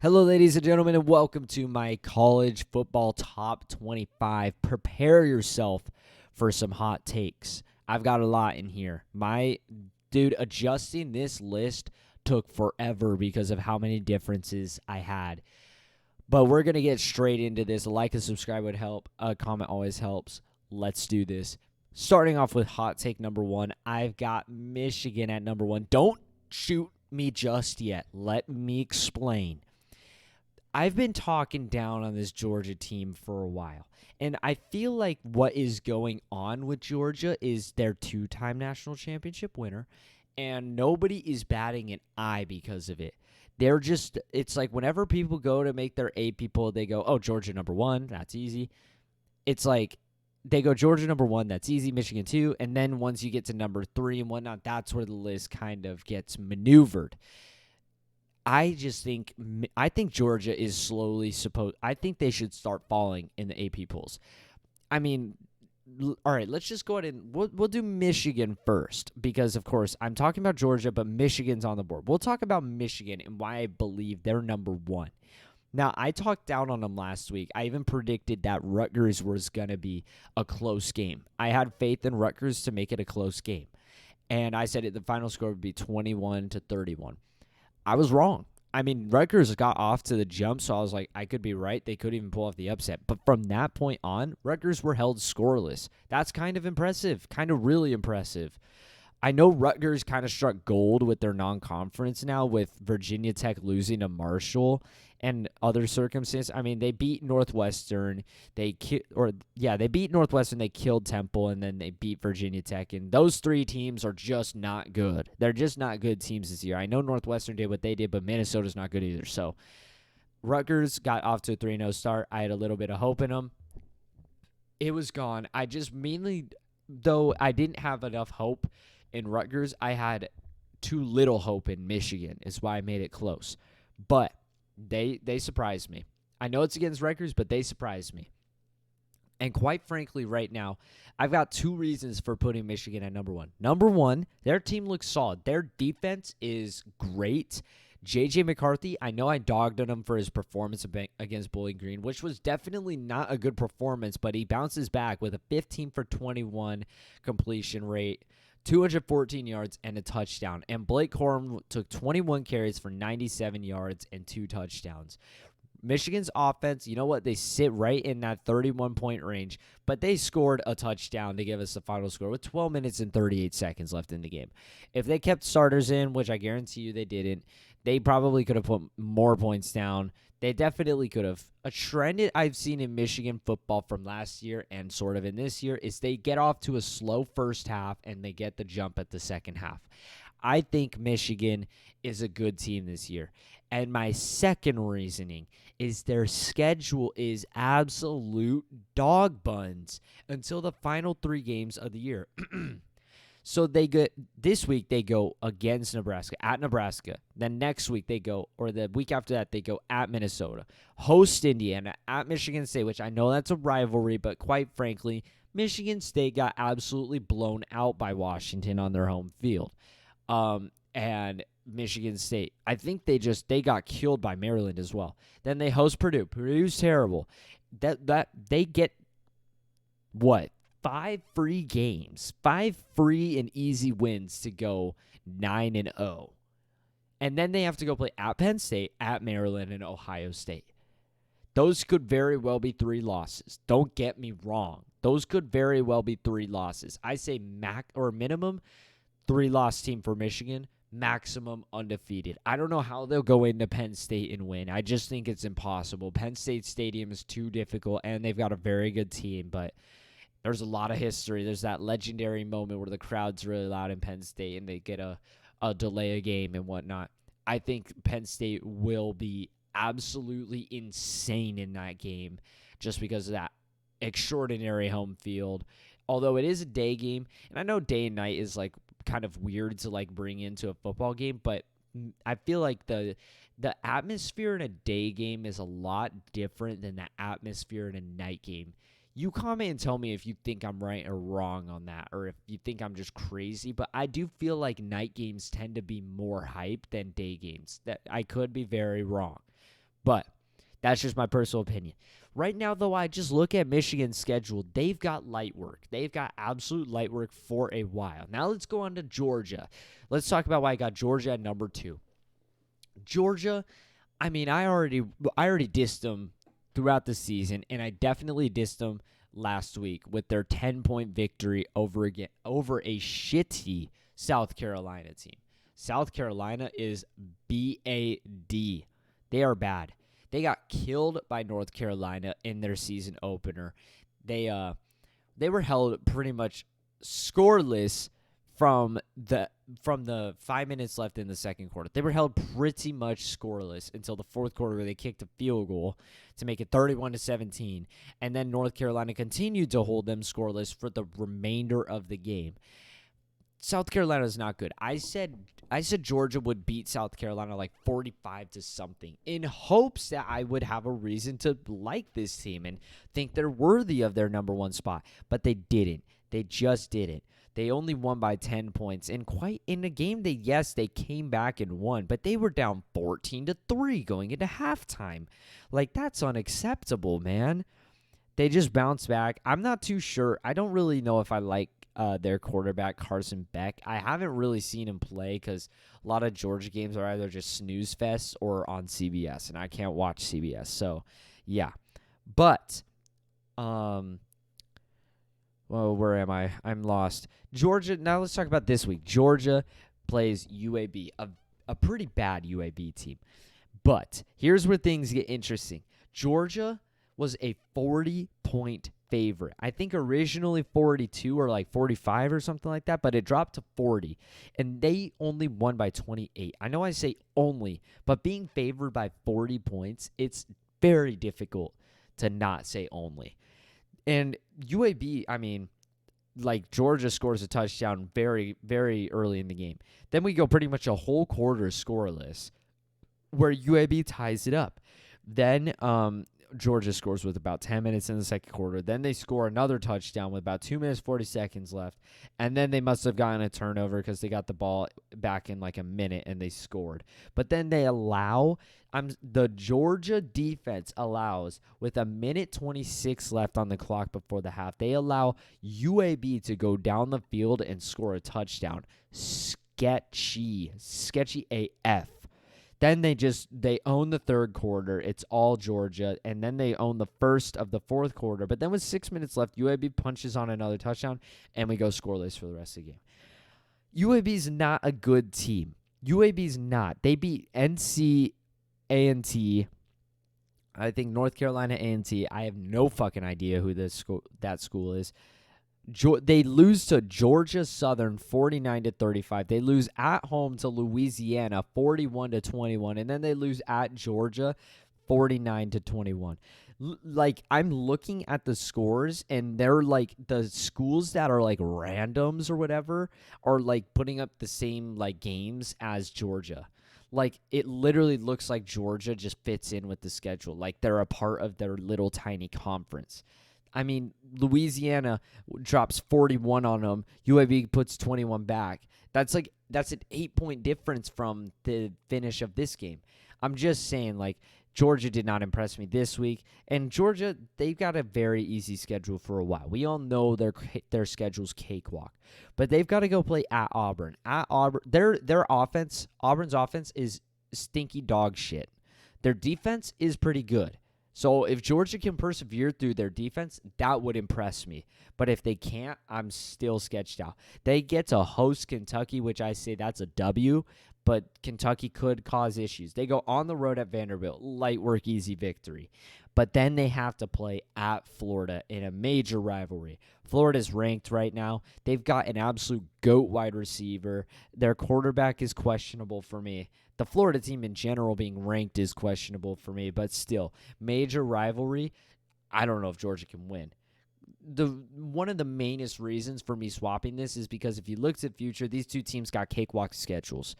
Hello, ladies and gentlemen, and welcome to my college football top 25. Prepare yourself for some hot takes. I've got a lot in here. Adjusting this list took forever because of how many differences I had. But we're going to get straight into this. A like and subscribe would help. A comment always helps. Let's do this. Starting off with hot take number one, I've got Michigan at number one. Don't shoot me just yet. Let me explain. I've been talking down on this Georgia team for a while, and I feel like what is going on with Georgia is their two-time national championship winner, and nobody is batting an eye because of it. It's like whenever people go to make their AP poll, they go, oh, Georgia number one, that's easy. It's like they go Georgia number one, that's easy, Michigan two, and then once you get to number three and whatnot, that's where the list kind of gets maneuvered. I think Georgia is slowly I think they should start falling in the AP polls. I mean, all right, let's just go ahead and we'll do Michigan first because, of course, I'm talking about Georgia, but Michigan's on the board. We'll talk about Michigan and why I believe they're number one. Now, I talked down on them last week. I even predicted that Rutgers was going to be a close game. I had faith in Rutgers to make it a close game, and I said the final score would be 21-31. I was wrong. I mean, Rutgers got off to the jump, so I was like, I could be right. They could even pull off the upset. But from that point on, Rutgers were held scoreless. That's kind of impressive, kind of really impressive. I know Rutgers kind of struck gold with their non-conference now with Virginia Tech losing to Marshall and other circumstances. I mean, they beat Northwestern. They beat Northwestern. They killed Temple, and then they beat Virginia Tech. And those three teams are just not good. They're just not good teams this year. I know Northwestern did what they did, but Minnesota's not good either. So Rutgers got off to a 3-0 start. I had a little bit of hope in them. It was gone. Though I didn't have enough hope in Rutgers, I had too little hope in Michigan is why I made it close. But they surprised me. I know it's against Rutgers, but they surprised me. And quite frankly, right now, I've got two reasons for putting Michigan at number one. Number one, their team looks solid. Their defense is great. J.J. McCarthy, I know I dogged on him for his performance against Bowling Green, which was definitely not a good performance, but he bounces back with a 15 for 21 completion rate, 214 yards, and a touchdown. And Blake Corum took 21 carries for 97 yards and 2 touchdowns. Michigan's offense, you know what? They sit right in that 31-point range, but they scored a touchdown to give us the final score with 12 minutes and 38 seconds left in the game. If they kept starters in, which I guarantee you they didn't, they probably could have put more points down. They definitely could have. A trend I've seen in Michigan football from last year and sort of in this year is they get off to a slow first half and they get the jump at the second half. I think Michigan is a good team this year. And my second reasoning is their schedule is absolute dog buns until the final 3 games of the year. So this week they go against Nebraska, at Nebraska. Then next week or the week after that, they go at Minnesota, host Indiana, at Michigan State, which I know that's a rivalry, but quite frankly, Michigan State got absolutely blown out by Washington on their home field. And Michigan State, I think they got killed by Maryland as well. Then they host Purdue. Purdue's terrible. That they get what? 5 free games, 5 free and easy wins to go 9-0. And then they have to go play at Penn State, at Maryland, and Ohio State. Those could very well be 3 losses. Don't get me wrong. Those could very well be 3 losses. I say minimum 3-loss team for Michigan, maximum undefeated. I don't know how they'll go into Penn State and win. I just think it's impossible. Penn State Stadium is too difficult, and they've got a very good team, but there's a lot of history. There's that legendary moment where the crowd's really loud in Penn State and they get a delay a game and whatnot. I think Penn State will be absolutely insane in that game just because of that extraordinary home field. Although it is a day game, and I know day and night is like kind of weird to like bring into a football game, but I feel like the atmosphere in a day game is a lot different than the atmosphere in a night game. You comment and tell me if you think I'm right or wrong on that, or if you think I'm just crazy, but I do feel like night games tend to be more hype than day games. That I could be very wrong. But that's just my personal opinion. Right now, though, I just look at Michigan's schedule. They've got light work. They've got absolute light work for a while. Now let's go on to Georgia. Let's talk about why I got Georgia at number 2. Georgia, I mean, I already dissed them throughout the season, and I definitely dissed them last week with their 10-point victory over a shitty South Carolina team. South Carolina is BAD. They are bad. They got killed by North Carolina in their season opener. They were held pretty much scoreless from the 5 minutes left in the second quarter. They were held pretty much scoreless until the fourth quarter where they kicked a field goal to make it 31-17. And then North Carolina continued to hold them scoreless for the remainder of the game. South Carolina is not good. I said Georgia would beat South Carolina like 45 to something in hopes that I would have a reason to like this team and think they're worthy of their number 1 spot. But they didn't. They just didn't. They only won by 10 points. And quite in a game they came back and won, but they were down 14-3 going into halftime. Like, that's unacceptable, man. They just bounced back. I'm not too sure. I don't really know if I like their quarterback, Carson Beck. I haven't really seen him play because a lot of Georgia games are either just snooze fests or on CBS, and I can't watch CBS. So, yeah. But, well, where am I? I'm lost. Georgia, now let's talk about this week. Georgia plays UAB, a pretty bad UAB team. But here's where things get interesting. Georgia was a 40-point favorite. I think originally 42 or like 45 or something like that, but it dropped to 40. And they only won by 28. I know I say only, but being favored by 40 points, it's very difficult to not say only. And UAB, I mean, like Georgia scores a touchdown very, very early in the game. Then we go pretty much a whole quarter scoreless where UAB ties it up. Then Georgia scores with about 10 minutes in the second quarter. Then they score another touchdown with about 2 minutes, 40 seconds left. And then they must have gotten a turnover because they got the ball back in like a minute and they scored. But then they allow, the Georgia defense allows, with a minute 26 left on the clock before the half, they allow UAB to go down the field and score a touchdown. Sketchy AF. Then they own the third quarter. It's all Georgia. And then they own the first of the fourth quarter. But then with 6 minutes left, UAB punches on another touchdown, and we go scoreless for the rest of the game. UAB's not a good team. UAB's not. They beat NC A&T. I think North Carolina A&T. I have no fucking idea who that school is. They lose to Georgia Southern 49-35. They lose at home to Louisiana 41-21, and then they lose at Georgia 49-21. Like, I'm looking at the scores, and they're like the schools that are like randoms or whatever are like putting up the same like games as Georgia. Like, it literally looks like Georgia just fits in with the schedule. Like, they're a part of their little tiny conference. I mean, Louisiana drops 41 on them. UAB puts 21 back. That's an 8-point difference from the finish of this game. I'm just saying, like, Georgia did not impress me this week. And Georgia, they've got a very easy schedule for a while. We all know their schedule's cakewalk. But they've got to go play at Auburn. At Auburn, their offense, Auburn's offense is stinky dog shit. Their defense is pretty good. So if Georgia can persevere through their defense, that would impress me. But if they can't, I'm still sketched out. They get to host Kentucky, which I say that's a W, but Kentucky could cause issues. They go on the road at Vanderbilt, light work, easy victory. But then they have to play at Florida in a major rivalry. Florida's ranked right now. They've got an absolute GOAT wide receiver. Their quarterback is questionable for me. The Florida team in general being ranked is questionable for me, but still, major rivalry, I don't know if Georgia can win. One of the mainest reasons for me swapping this is because if you looked at future, these two teams got cakewalk schedules.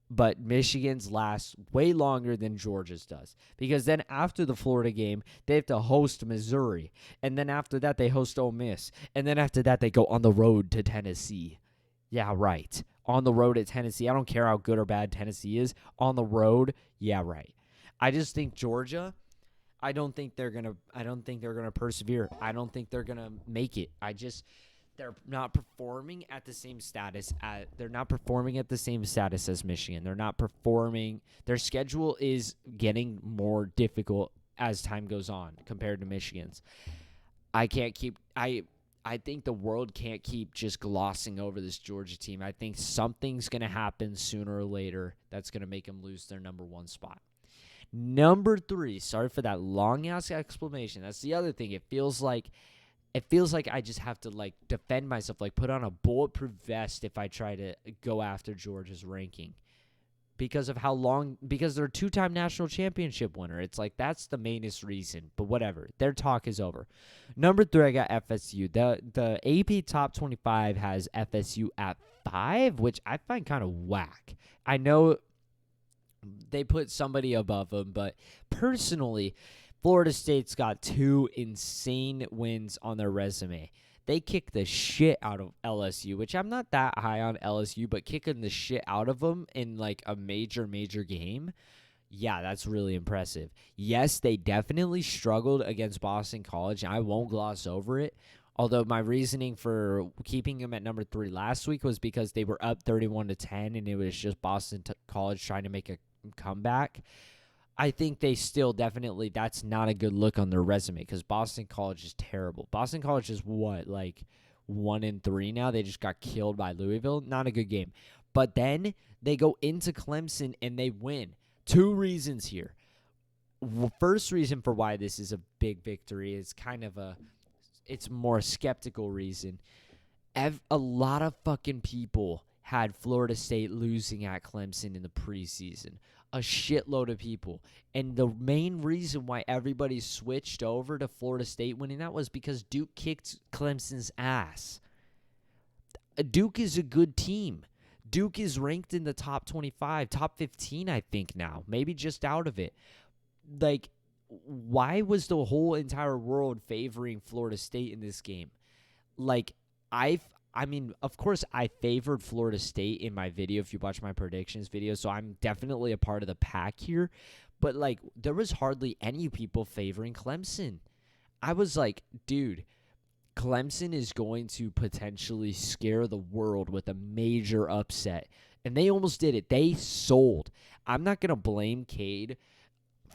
But Michigan's lasts way longer than Georgia's does. Because then after the Florida game, they have to host Missouri. And then after that, they host Ole Miss. And then after that, they go on the road to Tennessee. Yeah, right. On the road at Tennessee. I don't care how good or bad Tennessee is. On the road, yeah, right. I just think Georgia, I don't think they're gonna persevere. I don't think they're gonna make it. They're not performing at the same status as Michigan. They're not performing. Their schedule is getting more difficult as time goes on compared to Michigan's. I think the world can't keep just glossing over this Georgia team. I think something's going to happen sooner or later that's going to make them lose their number 1 spot. Number 3, sorry for that long-ass explanation. That's the other thing. It feels like I just have to, like, defend myself, like, put on a bulletproof vest if I try to go after Georgia's ranking. Because they're a 2-time national championship winner. It's like, that's the mainest reason. But whatever. Their talk is over. Number 3, I got FSU. The AP Top 25 has FSU at 5, which I find kind of whack. I know they put somebody above them, but personally, Florida State's got 2 insane wins on their resume. They kicked the shit out of LSU, which I'm not that high on LSU, but kicking the shit out of them in like a major game, yeah, that's really impressive. Yes, they definitely struggled against Boston College, and I won't gloss over it. Although my reasoning for keeping them at number 3 last week was because they were up 31-10, and it was just Boston College trying to make a comeback. I think they still definitely, that's not a good look on their resume because Boston College is terrible. Boston College is what, like 1-3 now? They just got killed by Louisville. Not a good game. But then they go into Clemson and they win. 2 reasons here. First reason for why this is a big victory is it's more skeptical reason. A lot of fucking people had Florida State losing at Clemson in the preseason. A shitload of people. And the main reason why everybody switched over to Florida State winning that was because Duke kicked Clemson's ass. Duke is a good team. Duke is ranked in the top 25, top 15, I think now. Maybe just out of it. Like, why was the whole entire world favoring Florida State in this game? Like, I mean, of course, I favored Florida State in my video, if you watch my predictions video, so I'm definitely a part of the pack here. But, like, there was hardly any people favoring Clemson. I was like, dude, Clemson is going to potentially scare the world with a major upset. And they almost did it. They sold. I'm not going to blame Cade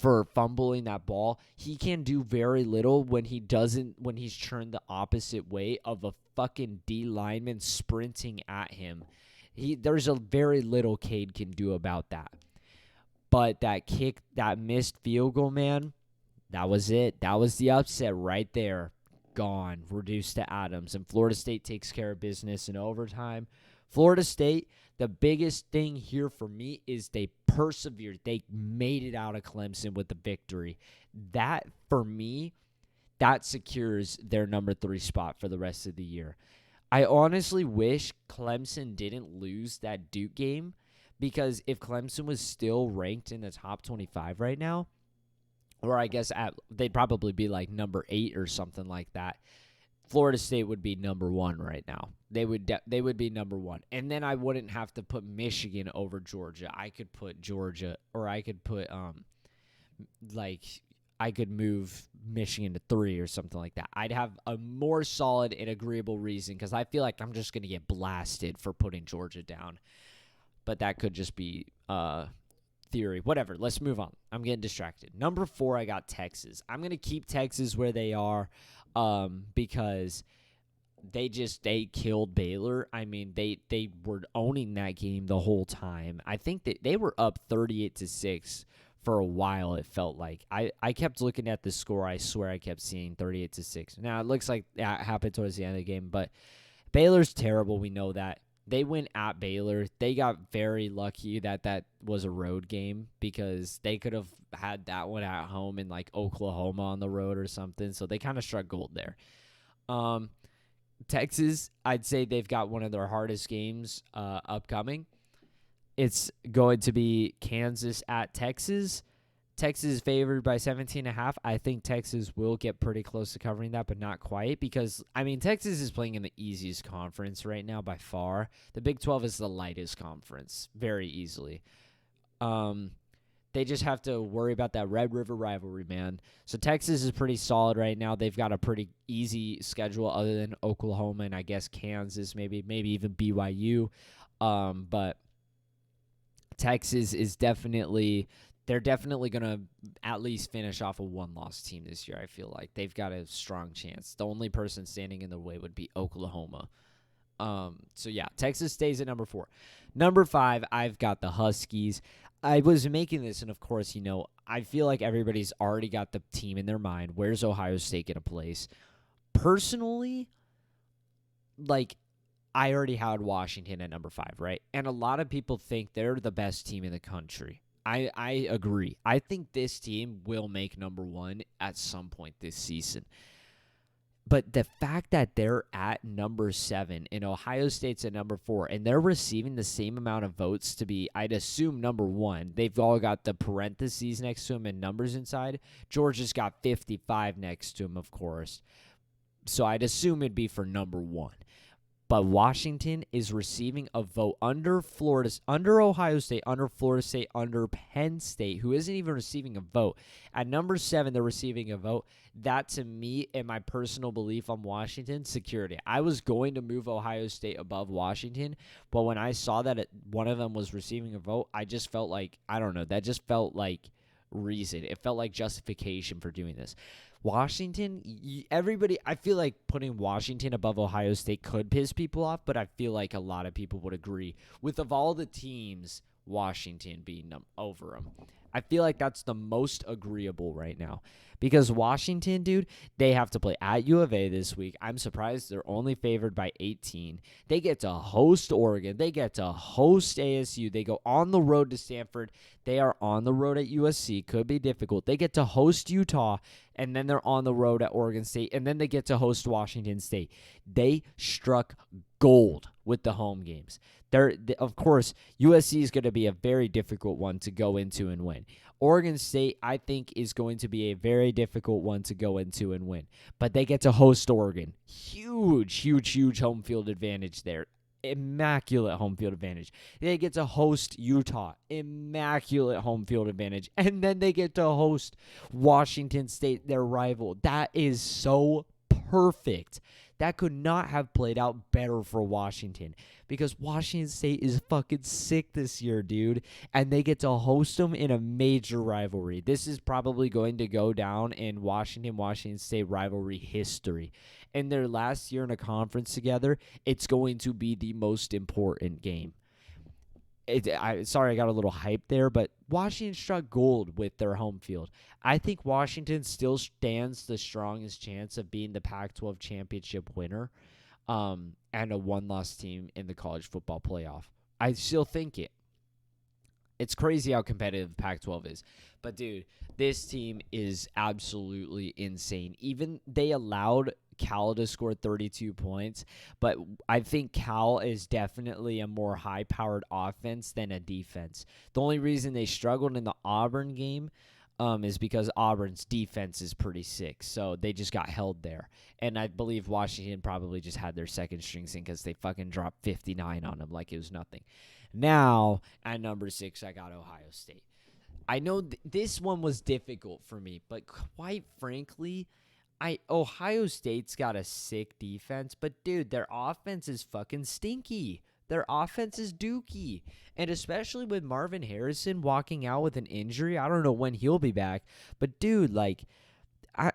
for fumbling that ball. He can do very little when he's turned the opposite way of a fucking D lineman sprinting at him. There's a very little Cade can do about that. But that missed field goal, man, that was it. That was the upset right there. Gone, reduced to atoms. And Florida State takes care of business in overtime. Florida State, the biggest thing here for me is they persevered. They made it out of Clemson with the victory. That, for me, that secures their number 3 spot for the rest of the year. I honestly wish Clemson didn't lose that Duke game, because if Clemson was still ranked in the top 25 right now, or I guess they'd probably be like number 8 or something like that, Florida State would be number 1 right now. They would be number 1. And then I wouldn't have to put Michigan over Georgia. I could put Georgia, or I could put I could move Michigan to 3 or something like that. I'd have a more solid and agreeable reason, because I feel like I'm just going to get blasted for putting Georgia down. But that could just be theory. Whatever. Let's move on. I'm getting distracted. Number 4, I got Texas. I'm going to keep Texas where they are because they killed Baylor. I mean, they were owning that game the whole time. I think that they were up 38-6 for a while, it felt like. I kept looking at the score. I swear I kept seeing 38-6. Now, it looks like that happened towards the end of the game, but Baylor's terrible. We know that. They went at Baylor. They got very lucky that was a road game, because they could have had that one at home in like Oklahoma on the road or something. So they kind of struggled there. Texas, I'd say they've got one of their hardest games upcoming. It's going to be Kansas at Texas. Texas is favored by 17.5. I think Texas will get pretty close to covering that, but not quite, because, I mean, Texas is playing in the easiest conference right now by far. The Big 12 is the lightest conference, very easily. They just have to worry about that Red River rivalry, man. So Texas is pretty solid right now. They've got a pretty easy schedule other than Oklahoma and I guess Kansas, maybe even BYU. But Texas is they're definitely going to at least finish off a one-loss team this year, I feel like. They've got a strong chance. The only person standing in the way would be Oklahoma. So, yeah, Texas stays at number 4. Number 5, I've got the Huskies. I was making this, and of course, I feel like everybody's already got the team in their mind. Where's Ohio State going to place? Personally, like, I already had Washington at number 5, right? And a lot of people think they're the best team in the country. I agree. I think this team will make number 1 at some point this season. But the fact that they're at number 7 and Ohio State's at number 4 and they're receiving the same amount of votes to be, I'd assume, number 1. They've all got the parentheses next to them and numbers inside. Georgia's got 55 next to him, of course. So I'd assume it'd be for number 1. But Washington is receiving a vote under Ohio State, under Florida State, under Penn State, who isn't even receiving a vote. At number 7, they're receiving a vote. That, to me, and my personal belief on Washington, security. I was going to move Ohio State above Washington, but when I saw that one of them was receiving a vote, I just felt like, I don't know, that just felt like reason. It felt like justification for doing this. Washington, everybody, I feel like putting Washington above Ohio State could piss people off, but I feel like a lot of people would agree with, of all the teams, Washington being over them. I feel like that's the most agreeable right now. Because Washington, dude, they have to play at U of A this week. I'm surprised they're only favored by 18. They get to host Oregon. They get to host ASU. They go on the road to Stanford. They are on the road at USC. Could be difficult. They get to host Utah, and then they're on the road at Oregon State, and then they get to host Washington State. They struck gold with the home games. Of course, USC is going to be a very difficult one to go into and win. Oregon State, I think, is going to be a very difficult one to go into and win. But they get to host Oregon. Huge home field advantage there. Immaculate home field advantage. They get to host Utah. Immaculate home field advantage. And then they get to host Washington State, their rival. That is so perfect. That could not have played out better for Washington because Washington State is fucking sick this year, dude, and they get to host them in a major rivalry. This is probably going to go down in Washington State rivalry history. In their last year in a conference together, it's going to be the most important game. Sorry, I got a little hype there, but Washington struck gold with their home field. I think Washington still stands the strongest chance of being the Pac-12 championship winner and a one-loss team in the college football playoff. I still think it. It's crazy how competitive Pac-12 is. But, dude, this team is absolutely insane. Even they allowed Cal to score 32 points, but I think Cal is definitely a more high-powered offense than a defense. The only reason they struggled in the Auburn game is because Auburn's defense is pretty sick, so they just got held there. And I believe Washington probably just had their second strings in because they fucking dropped 59 on them like it was nothing. Now, at number 6, I got Ohio State. I know this one was difficult for me, but quite frankly, Ohio State's got a sick defense, but dude, their offense is fucking stinky. Their offense is dookie. And especially with Marvin Harrison walking out with an injury, I don't know when he'll be back, but dude,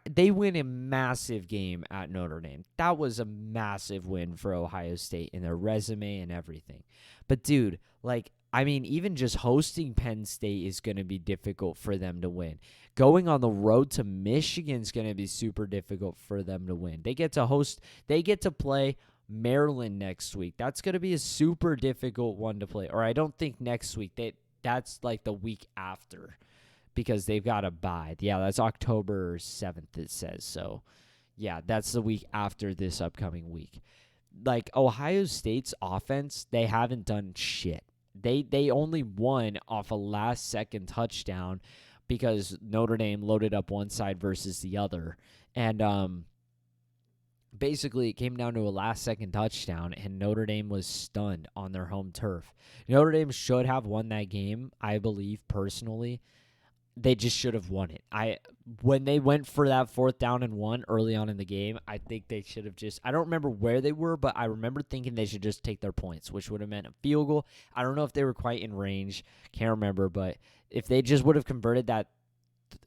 they win a massive game at Notre Dame. That was a massive win for Ohio State in their resume and everything. But dude, even just hosting Penn State is going to be difficult for them to win. Going on the road to Michigan is going to be super difficult for them to win. They get to play Maryland next week. That's going to be a super difficult one to play. Or I don't think next week. That's like the week after because they've got a bye. Yeah, that's October 7th, it says. So, yeah, that's the week after this upcoming week. Ohio State's offense, they haven't done shit. They only won off a last-second touchdown because Notre Dame loaded up one side versus the other. And basically it came down to a last-second touchdown, and Notre Dame was stunned on their home turf. Notre Dame should have won that game, I believe, personally. they just should have won it. When they went for that 4th down and 1 early on in the game, I think they should have just, I don't remember where they were, but I remember thinking they should just take their points, which would have meant a field goal. I don't know if they were quite in range. Can't remember, but if they just would have converted that,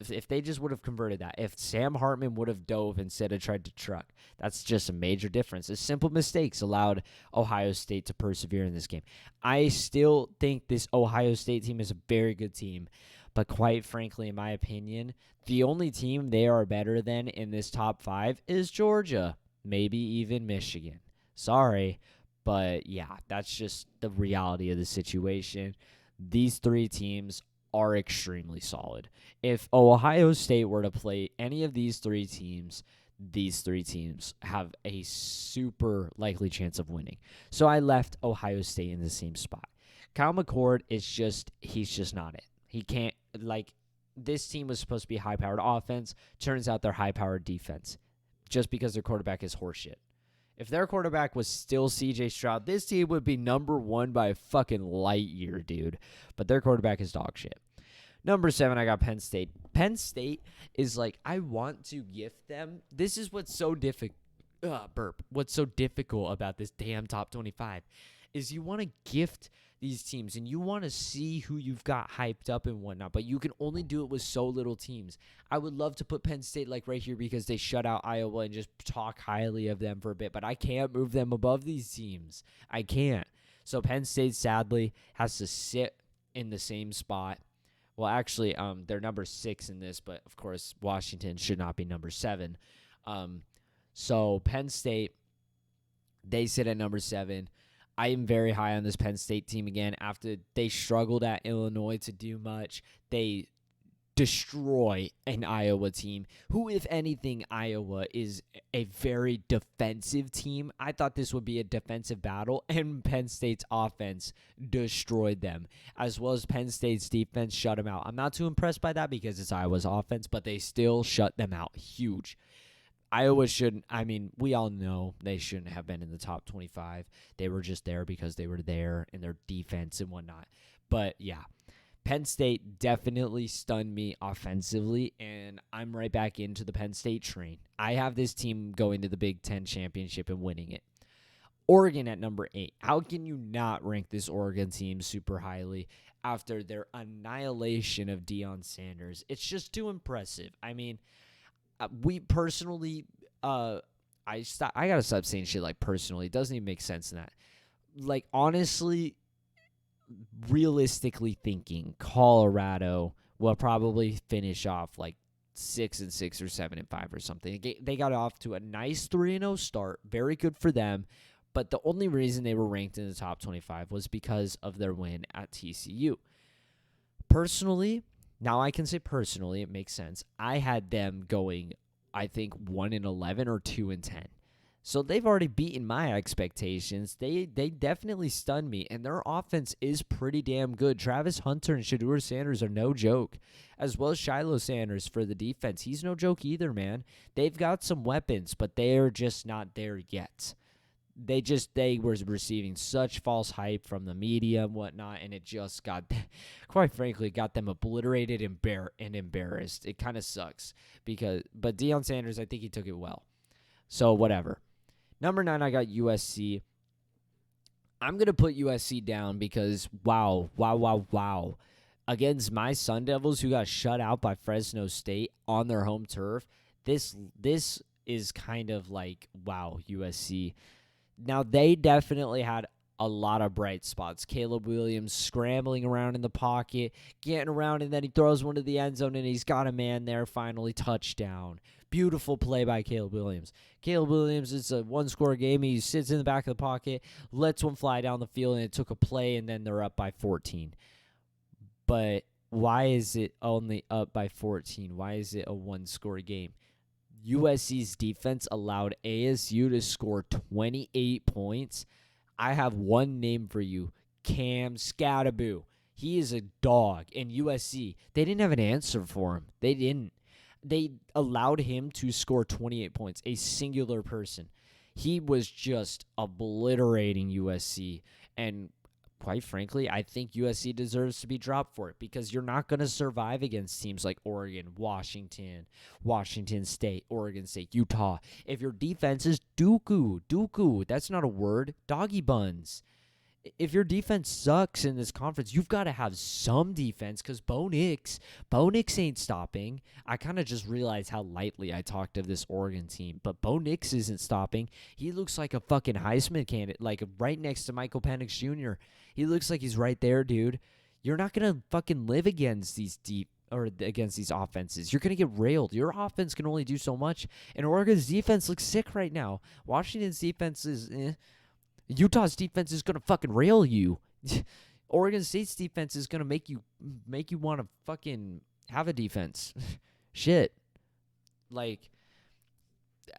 if Sam Hartman would have dove instead of tried to truck, that's just a major difference. The simple mistakes allowed Ohio State to persevere in this game. I still think this Ohio State team is a very good team, but quite frankly, in my opinion, the only team they are better than in this top 5 is Georgia, maybe even Michigan. Sorry, but yeah, that's just the reality of the situation. These 3 teams are extremely solid. If Ohio State were to play any of these 3 teams, these 3 teams have a super likely chance of winning. So I left Ohio State in the same spot. Kyle McCord he's just not it. He can't, this team was supposed to be high-powered offense. Turns out they're high-powered defense just because their quarterback is horseshit. If their quarterback was still C.J. Stroud, this team would be number 1 by a fucking light year, dude. But their quarterback is dog shit. Number 7, I got Penn State. Penn State is I want to gift them. This is what's so difficult. What's so difficult about this damn top 25 is you want to gift these teams and you want to see who you've got hyped up and whatnot, but you can only do it with so little teams. I would love to put Penn State right here because they shut out Iowa and just talk highly of them for a bit, but I can't move them above these teams. I can't. So Penn State sadly has to sit in the same spot. Well, actually, they're number 6 in this, but of course Washington should not be number 7. So Penn State, they sit at number 7. I am very high on this Penn State team again. After they struggled at Illinois to do much, they destroy an Iowa team who, if anything, Iowa is a very defensive team. I thought this would be a defensive battle, and Penn State's offense destroyed them, as well as Penn State's defense shut them out. I'm not too impressed by that because it's Iowa's offense, but they still shut them out. Huge. Iowa shouldn't, we all know they shouldn't have been in the top 25. They were just there because they were there in their defense and whatnot. But yeah, Penn State definitely stunned me offensively, and I'm right back into the Penn State train. I have this team going to the Big Ten championship and winning it. Oregon at number 8. How can you not rank this Oregon team super highly after their annihilation of Deion Sanders? It's just too impressive. We personally, I gotta stop saying shit like personally. It doesn't even make sense in that. Honestly, realistically thinking, Colorado will probably finish off 6-6 or 7-5 or something. They got off to a nice 3-0 start, very good for them. But the only reason they were ranked in the top 25 was because of their win at TCU. Personally. Now I can say personally, it makes sense. I had them going, I think 1-11 or 2-10. So they've already beaten my expectations. They definitely stunned me, and their offense is pretty damn good. Travis Hunter and Shedeur Sanders are no joke, as well as Shiloh Sanders for the defense. He's no joke either, man. They've got some weapons, but they're just not there yet. They were receiving such false hype from the media and whatnot, and it just quite frankly, got them obliterated and embarrassed. It kind of sucks but Deion Sanders, I think he took it well. So whatever. Number 9, I got USC. I'm going to put USC down because wow. Against my Sun Devils, who got shut out by Fresno State on their home turf, this is kind of wow, USC. Now, they definitely had a lot of bright spots. Caleb Williams scrambling around in the pocket, getting around, and then he throws one to the end zone, and he's got a man there, finally, touchdown. Beautiful play by Caleb Williams. Caleb Williams, it's a one-score game. He sits in the back of the pocket, lets one fly down the field, and it took a play, and then they're up by 14. But why is it only up by 14? Why is it a one-score game? USC's defense allowed ASU to score 28 points. I have one name for you, Cam Skattebo. He is a dog. And USC, they didn't have an answer for him. They didn't. They allowed him to score 28 points, a singular person. He was just obliterating USC. And quite frankly, I think USC deserves to be dropped for it because you're not going to survive against teams like Oregon, Washington, Washington State, Oregon State, Utah. If your defense is Dooku, that's not a word, doggy buns. If your defense sucks in this conference, you've got to have some defense because Bo Nix ain't stopping. I kind of just realized how lightly I talked of this Oregon team, but Bo Nix isn't stopping. He looks like a fucking Heisman candidate, like right next to Michael Penix Jr. He looks like he's right there, dude. You're not going to fucking live against these against these offenses. You're going to get railed. Your offense can only do so much, and Oregon's defense looks sick right now. Washington's defense is Utah's defense is gonna fucking rail you. Oregon State's defense is gonna make you want to fucking have a defense. Shit. Like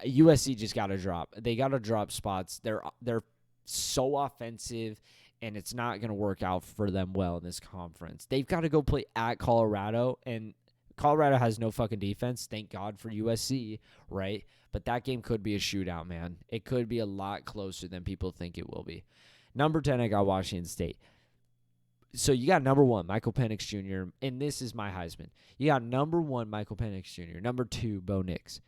USC just gotta drop. They gotta drop spots. They're so offensive, and it's not gonna work out for them well in this conference. They've got to go play at Colorado, and Colorado has no fucking defense. Thank God for USC, right? But that game could be a shootout, man. It could be a lot closer than people think it will be. Number 10, I got Washington State. So you got number 1, Michael Penix Jr., and this is my Heisman. You got number 1, Michael Penix Jr., number 2, Bo Nix,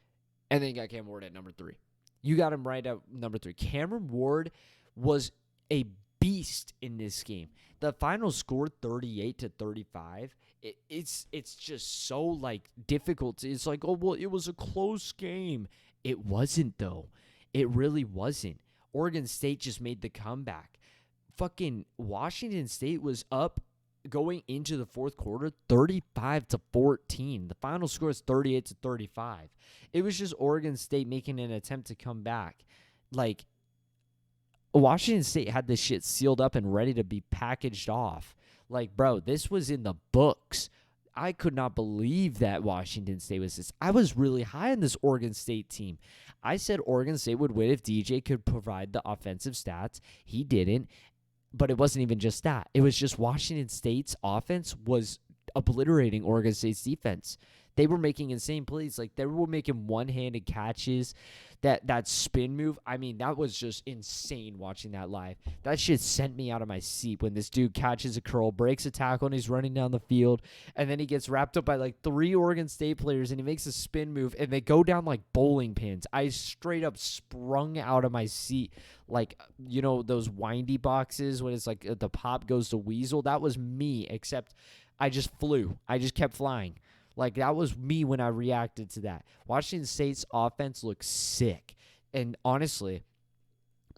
and then you got Cam Ward at number 3. You got him right at number 3. Cameron Ward was a beast in this game. The final score 38-35. It's just so like difficult. It's like, oh well, it was a close game. It wasn't though. It really wasn't. Oregon State just made the comeback. Fucking Washington State was up going into the fourth quarter 35-14. The final score is 38-35. It was just Oregon State making an attempt to come back. Like Washington State had this shit sealed up and ready to be packaged off. Like, bro, this was in the books. I could not believe that Washington State was this. I was really high on this Oregon State team. I said Oregon State would win if DJ could provide the offensive stats. He didn't, but it wasn't even just that. It was just Washington State's offense was obliterating Oregon State's defense. They were making insane plays. Like, they were making one-handed catches. That spin move, I mean, that was just insane watching that live. That shit sent me out of my seat when this dude catches a curl, breaks a tackle, and he's running down the field, and then he gets wrapped up by like 3 Oregon State players, and he makes a spin move, and they go down like bowling pins. I straight up sprung out of my seat. Like, you know, those windy boxes when it's like the pop goes to Weasel? That was me, except I just flew. I just kept flying. Like, that was me when I reacted to that. Washington State's offense looks sick. And honestly,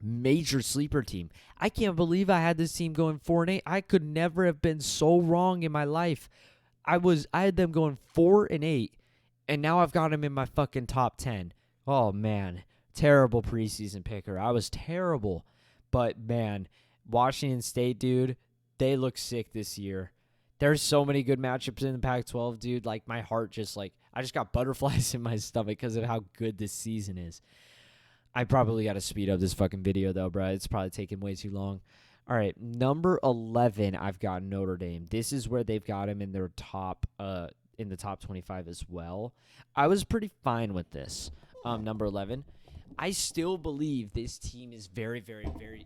major sleeper team. I can't believe I had this team going 4-8. I could never have been so wrong in my life. I had them going 4-8, and now I've got them in my fucking top 10. Oh, man. Terrible preseason picker. I was terrible. But, man, Washington State, dude, they look sick this year. There's so many good matchups in the Pac-12, dude. Like, my heart just, like, I just got butterflies in my stomach because of how good this season is. I probably got to speed up this fucking video, though, bro. It's probably taking way too long. All right, number 11, I've got Notre Dame. This is where they've got him in their top, in the top 25 as well. I was pretty fine with this. Number 11. I still believe this team is very, very, very,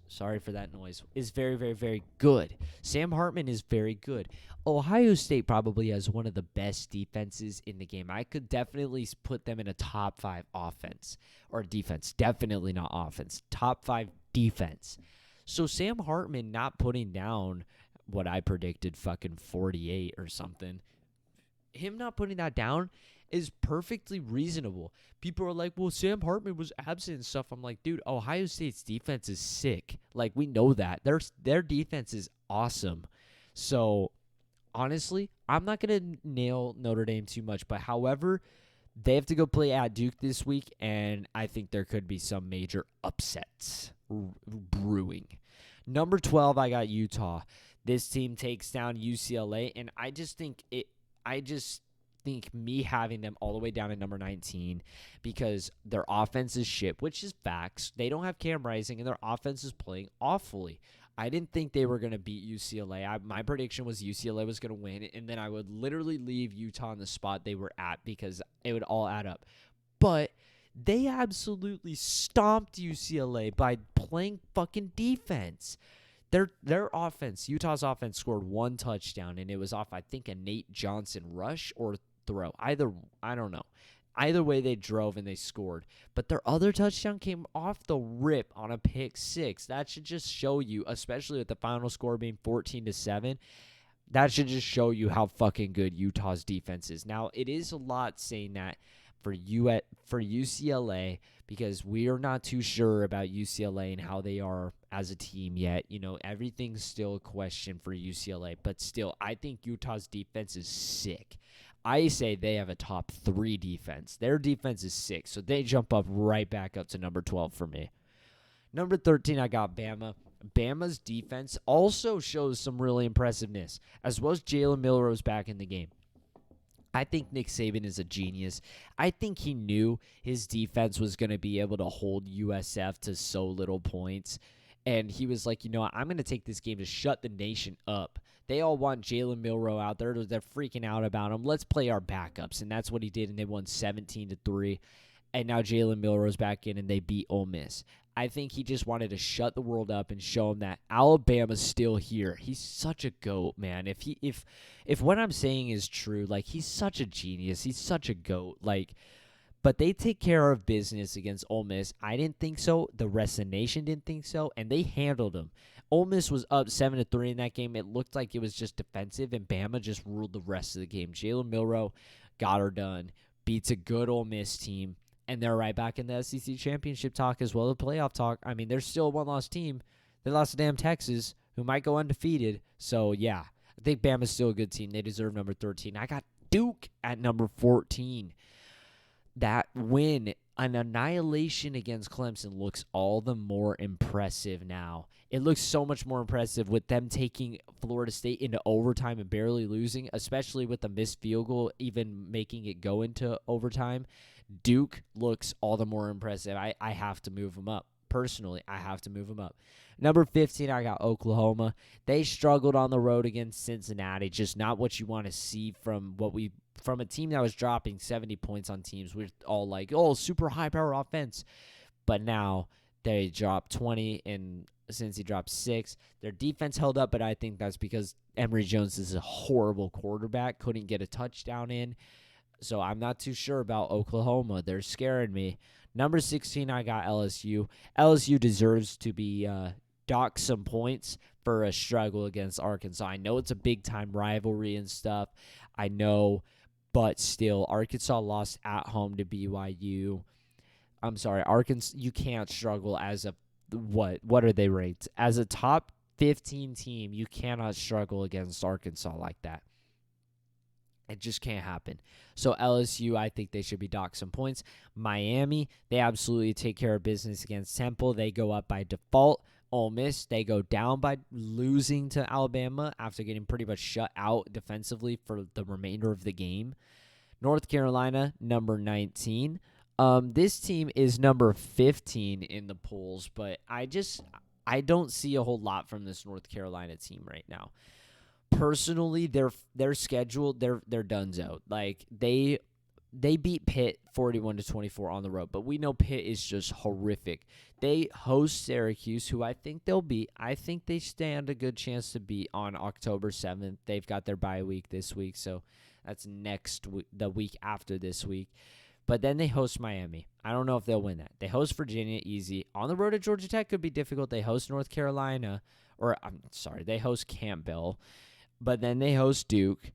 sorry for that noise, is very, very, very good. Sam Hartman is very good. Ohio State probably has one of the best defenses in the game. I could definitely put them in a top 5 offense or defense. Definitely not offense. Top 5 defense. So Sam Hartman not putting down what I predicted, fucking 48 or something, him not putting that down is perfectly reasonable. People are like, well, Sam Hartman was absent and stuff. I'm like, dude, Ohio State's defense is sick. Like, we know that. Their defense is awesome. So, honestly, I'm not going to nail Notre Dame too much. But, however, they have to go play at Duke this week, and I think there could be some major upsets brewing. Number 12, I got Utah. This team takes down UCLA, and I just think me having them all the way down at number 19 because their offense is shit, which is facts. They don't have Cam Rising, and their offense is playing awfully. I didn't think they were going to beat UCLA. My prediction was UCLA was going to win, and then I would literally leave Utah in the spot they were at because it would all add up. But they absolutely stomped UCLA by playing fucking defense. Their offense, Utah's offense scored one touchdown, and it was off, I think, a Nate Johnson rush or throw. Either, I don't know. Either way, they drove and they scored. But their other touchdown came off the rip on a pick six. That should just show you, especially with the final score being 14-7, that should just show you how fucking good Utah's defense is. Now, it is a lot saying that for UCLA, because we are not too sure about UCLA and how they are as a team yet. Everything's still a question for UCLA, but still, I think Utah's defense is sick. I say they have a top 3 defense. Their defense is sick, so they jump up right back up to number 12 for me. Number 13, I got Bama. Bama's defense also shows some really impressiveness, as well as Jalen Milroe's back in the game. I think Nick Saban is a genius. I think he knew his defense was going to be able to hold USF to so little points. And he was like, I'm going to take this game to shut the nation up. They all want Jalen Milroe out there. They're freaking out about him. Let's play our backups. And that's what he did, and they won 17-3. And now Jalen Milroe's back in, and they beat Ole Miss. I think he just wanted to shut the world up and show him that Alabama's still here. He's such a GOAT, man. If what I'm saying is true, he's such a genius. He's such a GOAT. But they take care of business against Ole Miss. I didn't think so. The rest of the nation didn't think so, and they handled them. Ole Miss was up 7-3 in that game. It looked like it was just defensive, and Bama just ruled the rest of the game. Jalen Milroe got her done, beats a good Ole Miss team. And they're right back in the SEC championship talk as well as the playoff talk. I mean, they're still a one-loss team. They lost to damn Texas, who might go undefeated. So, yeah, I think Bama's still a good team. They deserve number 13. I got Duke at number 14. That win, an annihilation against Clemson, looks all the more impressive now. It looks so much more impressive with them taking Florida State into overtime and barely losing, especially with the missed field goal, even making it go into overtime. Duke looks all the more impressive. I have to move them up. Personally, I have to move them up. Number 15, I got Oklahoma. They struggled on the road against Cincinnati. Just not what you want to see from a team that was dropping 70 points on teams. We're all like, oh, super high power offense. But now they dropped 20, and since he dropped 6, their defense held up, but I think that's because Emory Jones is a horrible quarterback. Couldn't get a touchdown in. So I'm not too sure about Oklahoma. They're scaring me. Number 16, I got LSU. LSU deserves to be docked some points for a struggle against Arkansas. I know it's a big-time rivalry and stuff. I know, but still, Arkansas lost at home to BYU. I'm sorry, Arkansas. You can't struggle as a what are they ranked? As a top 15 team, you cannot struggle against Arkansas like that. It just can't happen. So LSU, I think they should be docked some points. Miami, they absolutely take care of business against Temple. They go up by default. Ole Miss, they go down by losing to Alabama after getting pretty much shut out defensively for the remainder of the game. North Carolina, number 19. This team is number 15 in the polls, but I don't see a whole lot from this North Carolina team right now. Personally, their schedule, they're donezo. They beat Pitt 41-24 on the road, but we know Pitt is just horrific. They host Syracuse, who I think they'll beat. I think they stand a good chance to beat on October 7th. They've got their bye week this week, so that's next week, the week after this week. But then they host Miami. I don't know if they'll win that. They host Virginia, easy. On the road at Georgia Tech could be difficult. They host North Carolina, they host Campbell. But then they host Duke.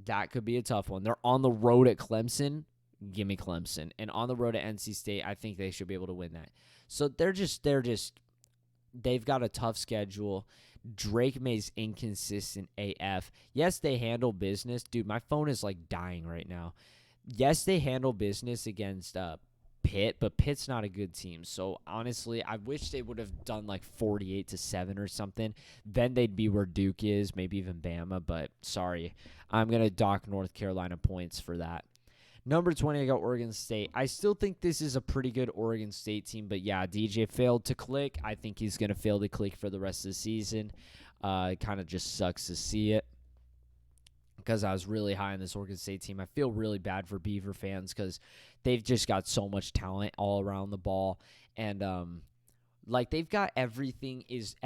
That could be a tough one. They're on the road at Clemson. Give me Clemson. And on the road at NC State, I think they should be able to win that. So they've got a tough schedule. Drake May's inconsistent AF. Yes, they handle business. Dude, my phone is dying right now. Yes, they handle business against Pitt, but Pitt's not a good team. So honestly, I wish they would have done 48-7 or something. Then they'd be where Duke is, maybe even Bama. But sorry, I'm gonna dock North Carolina points for that. Number 20, I got Oregon State. I still think this is a pretty good Oregon State team, but yeah, DJ failed to click. I think he's gonna fail to click for the rest of the season. It kind of just sucks to see it, because I was really high on this Oregon State team. I feel really bad for Beaver fans because they've just got so much talent all around the ball. And Like they've got everything is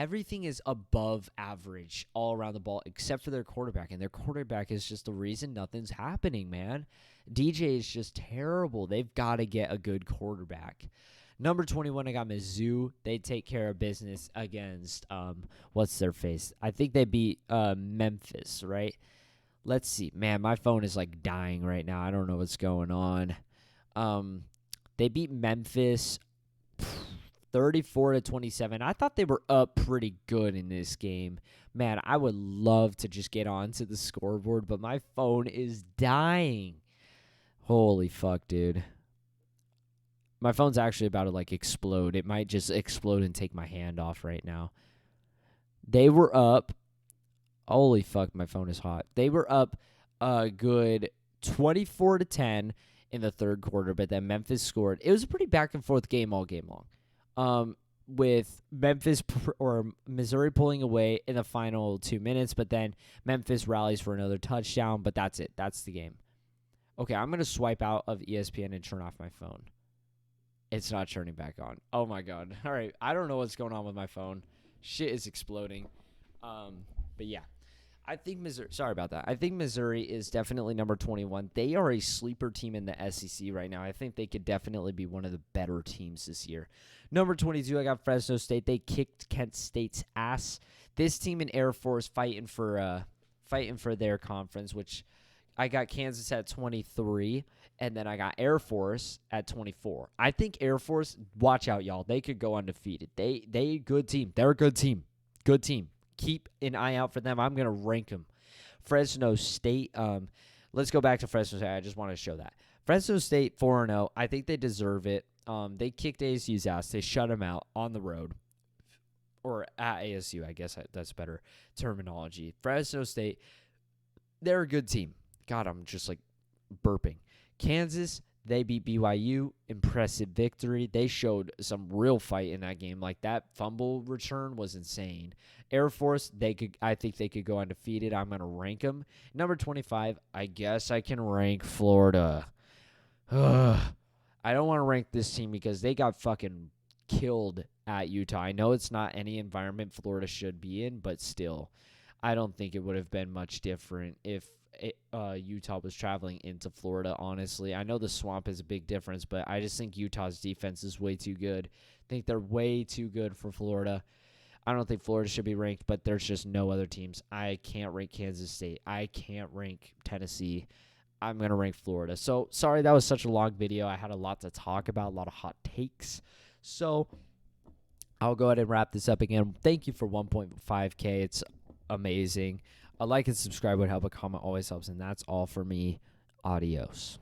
above average all around the ball except for their quarterback, and their quarterback is just the reason nothing's happening, man. DJ is just terrible. They've got to get a good quarterback. Number 21, I got Mizzou. They take care of business against what's their face? I think they beat Memphis, right? Let's see. Man, my phone is like dying right now. I don't know what's going on. They beat Memphis 34-27. I thought they were up pretty good in this game. Man, I would love to just get onto the scoreboard, but my phone is dying. Holy fuck, dude. My phone's actually about to like explode. It might just explode and take my hand off right now. They were up. Holy fuck, my phone is hot. They were up a good 24-10 in the third quarter, but then Memphis scored. It was a pretty back and forth game all game long. With Memphis or Missouri pulling away in the final 2 minutes, but then Memphis rallies for another touchdown, but that's it. That's the game. Okay, I'm going to swipe out of ESPN and turn off my phone. It's not turning back on. Oh, my God. All right, I don't know what's going on with my phone. Shit is exploding. But, yeah. I think Missouri – sorry about that. I think Missouri is definitely number 21. They are a sleeper team in the SEC right now. I think they could definitely be one of the better teams this year. Number 22, I got Fresno State. They kicked Kent State's ass. This team in Air Force fighting for their conference, which I got Kansas at 23, and then I got Air Force at 24. I think Air Force – watch out, y'all. They could go undefeated. They good team. They're a good team. Good team. Keep an eye out for them. I'm going to rank them. Fresno State, let's go back to Fresno State. I just want to show that. Fresno State 4-0. I think they deserve it. They kicked ASU's ass. They shut them out on the road. Or at ASU, I guess that's better terminology. Fresno State, they're a good team. God, I'm just like burping. Kansas, they beat BYU. Impressive victory. They showed some real fight in that game. Like that fumble return was insane. Air Force, I think they could go undefeated. I'm going to rank them. Number 25, I guess I can rank Florida. Ugh. I don't want to rank this team because they got fucking killed at Utah. I know it's not any environment Florida should be in, but still, I don't think it would have been much different if Utah was traveling into Florida, honestly. I know the swamp is a big difference, but I just think Utah's defense is way too good. I think they're way too good for Florida. I don't think Florida should be ranked, but there's just no other teams. I can't rank Kansas State. I can't rank Tennessee. I'm going to rank Florida. So, sorry, that was such a long video. I had a lot to talk about, a lot of hot takes. So, I'll go ahead and wrap this up again. Thank you for 1.5K. It's amazing. A like and subscribe would help. A comment always helps, and that's all for me. Adios.